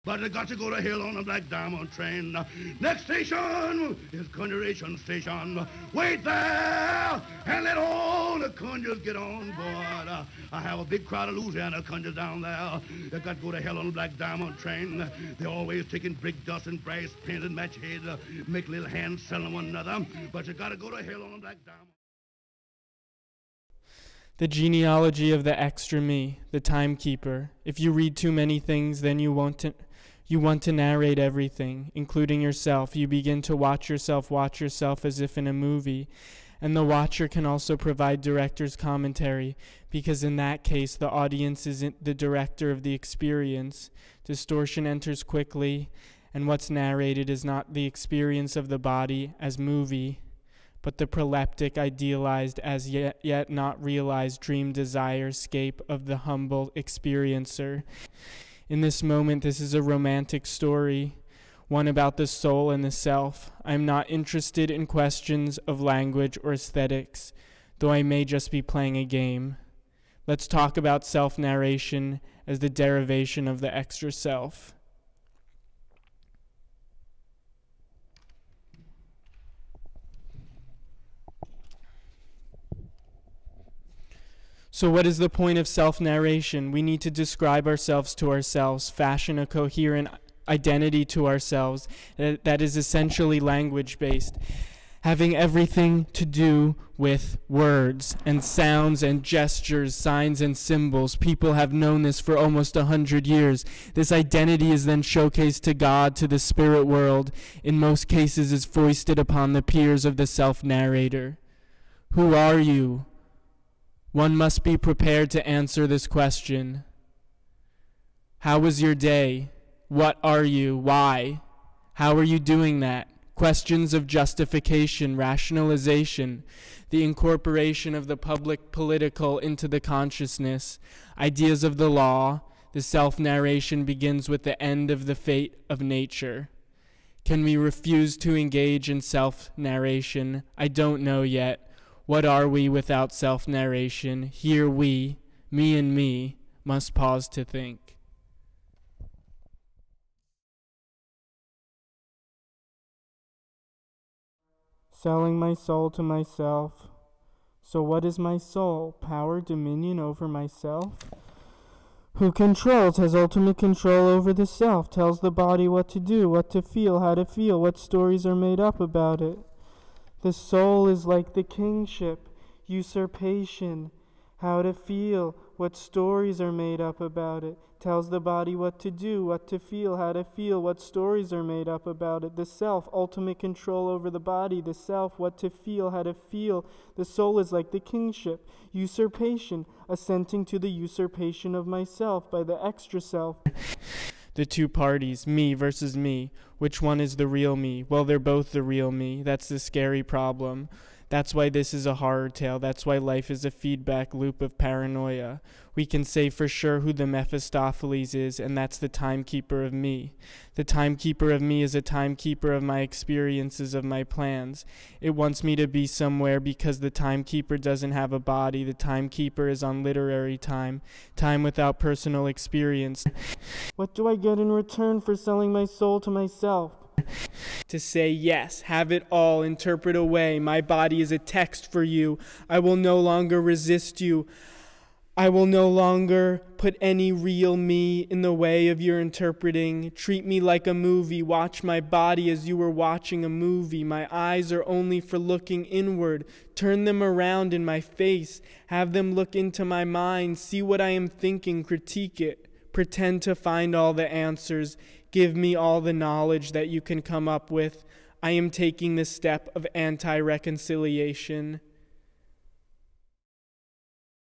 But I got to go to hell on a black diamond train. Next station is Conjuration Station. Wait there and let all the conjures get on board. I have a big crowd of Louisiana conjures down there. They got to go to hell on a black diamond train. They're always taking brick dust and brass pins and match heads, make little hands selling one another. But you got to go to hell on a black diamond. The genealogy of the extra me, the timekeeper. If you read too many things, then you want to narrate everything, including yourself. You begin to watch yourself as if in a movie. And the watcher can also provide director's commentary, because in that case, the audience isn't the director of the experience. Distortion enters quickly, and what's narrated is not the experience of the body as movie, but the proleptic, idealized, as yet not realized dream desire scape of the humble experiencer. In this moment, this is a romantic story, one about the soul and the self. I am not interested in questions of language or aesthetics, though I may just be playing a game. Let's talk about self-narration as the derivation of the extra self. So what is the point of self-narration? We need to describe ourselves to ourselves, fashion a coherent identity to ourselves that is essentially language-based, having everything to do with words and sounds and gestures, signs and symbols. People have known this for almost 100 years. This identity is then showcased to God, to the spirit world. In most cases is foisted upon the peers of the self-narrator. Who are you? One must be prepared to answer this question. How was your day? What are you? Why? How are you doing that? Questions of justification, rationalization, the incorporation of the public political into the consciousness, ideas of the law. The self-narration begins with the end of the fate of nature. Can we refuse to engage in self-narration? I don't know yet. What are we without self-narration? Here we, me and me, must pause to think. Selling my soul to myself. So what is my soul? Power, dominion over myself? Who controls, has ultimate control over the self, tells the body what to do, what to feel, how to feel, what stories are made up about it. The soul is like the kingship, usurpation, how to feel, what stories are made up about it, tells the body what to do, what to feel, how to feel, what stories are made up about it. The self, ultimate control over the body, the self, what to feel, how to feel. The soul is like the kingship, usurpation, assenting to the usurpation of myself by the extra self. The two parties, me versus me. Which one is the real me? Well, they're both the real me. That's the scary problem. That's why this is a horror tale. That's why life is a feedback loop of paranoia. We can say for sure who the Mephistopheles is, and that's the timekeeper of me. The timekeeper of me is a timekeeper of my experiences, of my plans. It wants me to be somewhere because the timekeeper doesn't have a body. The timekeeper is on literary time, time without personal experience. What do I get in return for selling my soul to myself? To say yes, have it all, interpret away. My body is a text for you. I will no longer resist you. I will no longer put any real me in the way of your interpreting. Treat me like a movie. Watch my body as you were watching a movie. My eyes are only for looking inward. Turn them around in my face. Have them look into my mind. See what I am thinking. Critique it. Pretend to find all the answers. Give me all the knowledge that you can come up with. I am taking the step of anti-reconciliation.